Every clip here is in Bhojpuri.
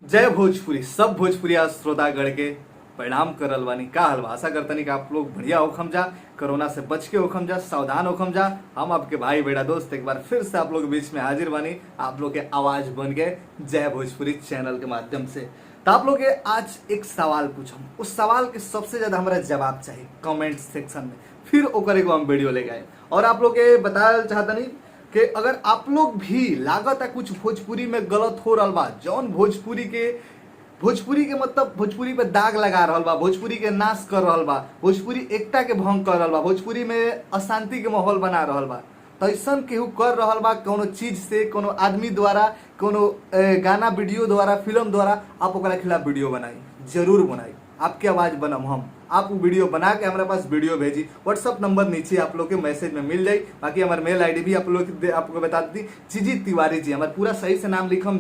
जय भोजपुरी सब भोजपुरी श्रोतागण के प्रणाम करल बानी। का हलवा आशा करतनी कि आप लोग बढ़िया होखम जा, कोरोना से बच के होखम जा, सावधान होखम जा। हम आपके भाई बेटा दोस्त एक बार फिर से आप लोग के बीच में हाजिर बानी, आप लोग के आवाज बन गए जय भोजपुरी चैनल के माध्यम से। तो आप लोग के आज एक सवाल पूछम, उस सवाल के सबसे ज्यादा हमारा जवाब चाहिए कमेंट सेक्शन में, फिर ओकर एगो हम वीडियो लेके आए और आप लोग के बताया चाहतनी कि अगर आप लोग भी लागत है कुछ भोजपुरी में गलत हो रहा बा, जौन भोजपुरी के मतलब भोजपुरी पे दाग लगा रहा बा, भोजपुरी के नाश कर रहा बा, भोजपुरी एकता के भंग कर रहा बा, भोजपुरी में अशांति के माहौल बना रहा बा, तो ऐसा केहू कर रहा बा कोनो चीज से, कोनो आदमी द्वारा, कोनो गाना वीडियो द्वारा, फिल्म द्वारा, आप ओकरा खिलाफ वीडियो बनाई, जरूर बनाई। आपकी आवाज बनम हम, आप वो वीडियो बना के हमारे पास वीडियो भेजी। व्हाट्सअप नंबर नीचे आप लोग के मैसेज में मिल जाए। बाकी हमारे मेल आईडी भी आप लोग आपको बता दी, जीजी तिवारी जी, हमारे पूरा सही से नाम लिखम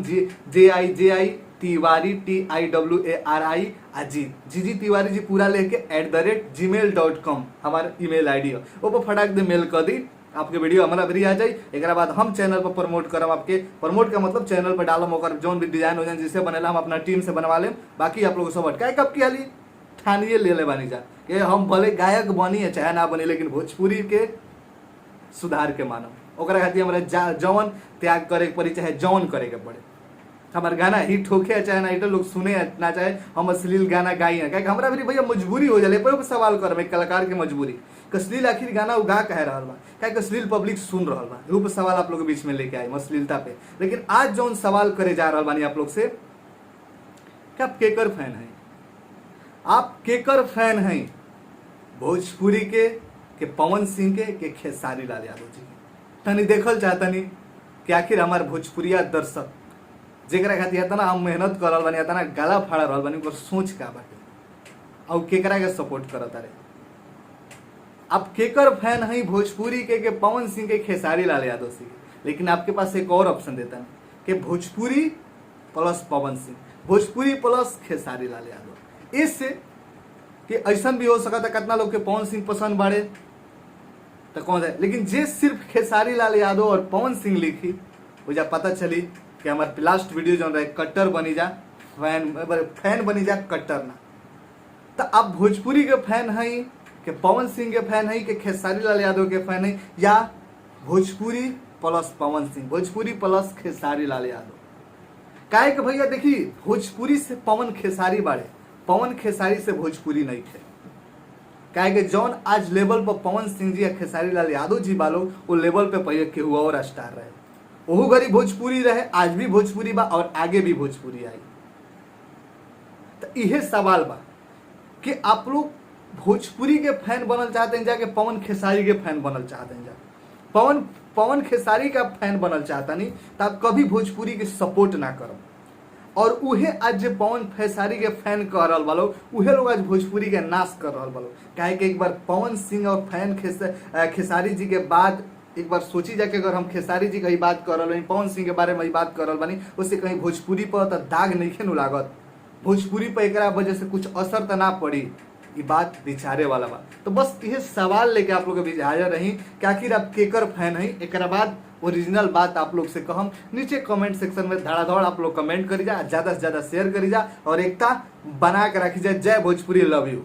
JI तिवारी TIWARI अजीत, जीजी तिवारी जी पूरा लेके @gmail.com हमारा ईमेल आईडी है। वो पर फटाक दे मेल कर दी, आपके वीडियो हमारा भी आ जाए। एक बाद हम चैनल पर प्रमोट करम, आपके प्रमोट का मतलब चैनल पर डालम, और जो भी डिजाइन हो जाए जिसे बनेला हम अपना टीम से बनवा लें। बाकी आप लोगों को सब अटकाए कब की हाली ठानिए ले बानी जा कि हम भले गायक बनी है चाहे ना बनी, लेकिन भोजपुरी के सुधार के मानव ओकरा खातिर हमारा जवन त्याग करे के पड़ी, चाहे जवन करे के पड़े। हमारे गाना हिट होके चाहे ना हिट, लोग सुने ना चाहे हम अश्लील गाना गाई है, क्या हमारा भी भैया मजबूरी हो जाए पर सवाल कर एक कलाकार की मजबूरी अश्लील आखिर गाना उगा कह रहा बा, क्या अश्लील पब्लिक सुन रहा बा, रूप सवाल आप लोग के बीच में लेके आए अश्लीलता पे। लेकिन आज जौन सवाल करे जा रहा बानी आप लोग से, क्या आप केकर फैन है? आप केकर फैन हैं? भोजपुरी के पवन सिंह के खेसारी लाल यादव जी के? तनी देखल चाहतनी कि आखिर हमारे भोजपुरिया दर्शक जेकरा खातिर इतना हम मेहनत कर रहा बानी, इतना गला फाड़ रहा बानी, ओकर सोच का बाटे और केकरा के सपोर्ट करता रहे। आप केकर फैन हैं भोजपुरी के पवन सिंह के खेसारी लाल यादव सिंह के? लेकिन आपके पास एक और ऑप्शन देता है कि भोजपुरी प्लस पवन सिंह, भोजपुरी प्लस खेसारी लाल यादव। इससे कि ऐसा भी हो सकता है कितना लोग के पवन सिंह पसंद बाड़े तो कौन है, लेकिन जे सिर्फ खेसारी लाल यादव और पवन सिंह लिखी मुझे पता चली कि हमारे लास्ट वीडियो जो रहे कट्टर बनी जा फैन बनी जा, कट्टर ना। तो आप भोजपुरी के फैन हैं कि पवन सिंह के फैन हैं कि खेसारी लाल यादव के फैन हैं, या भोजपुरी प्लस पवन सिंह, भोजपुरी प्लस खेसारी लाल यादव? काहे कि भैया देखिए, भोजपुरी से पवन खेसारी बाड़े, पवन खेसारी से भोजपुरी नहीं थे। काहे कि जौन आज लेवल पर पवन सिंह जी या खेसारी लाल यादव जी बालो, वो लेवल पे पहले के हुआ और स्टार रहे, वहू घड़ी भोजपुरी रहे, आज भी भोजपुरी बा और आगे भी भोजपुरी आई। तो यह सवाल बा कि आप लोग भोजपुरी के फैन बनल चाहते हैं जाके पवन खेसारी के फैन बनल चाहते हैं जा, पवन खेसारी का फैन बनल चाहता नहीं तो आप कभी भोजपुरी के सपोर्ट ना करो। और उहे आज जो पवन खेसारी के फैन कर रहा वालों, उहे लोग आज भोजपुरी के नाश कर रहा वालों। काहे कि एक बार पवन सिंह और फैन खेसारी जी के बाद एक बार सोची जाके, अगर हम खेसारी जी की बात कर रहे पवन सिंह के बारे में बात कर रहा बानी, उससे कहीं भोजपुरी पर तो दाग नहीं खेनु लागत, भोजपुरी पर एक वजह से कुछ असर तो ना पड़ी, ये बात विचारे वाला बा। तो बस यह सवाल लेके आप लोग के बीच हाजिर रही कि आखिर आप केकर फैन हैं। एक बाद ओरिजिनल बात आप लोग से कहम, नीचे कमेंट सेक्शन में धड़ाधड़ आप लोग कमेंट करी जा, ज्यादा से ज्यादा शेयर करी जा और एकता बना के रखी जाए। जय भोजपुरी, लव यू।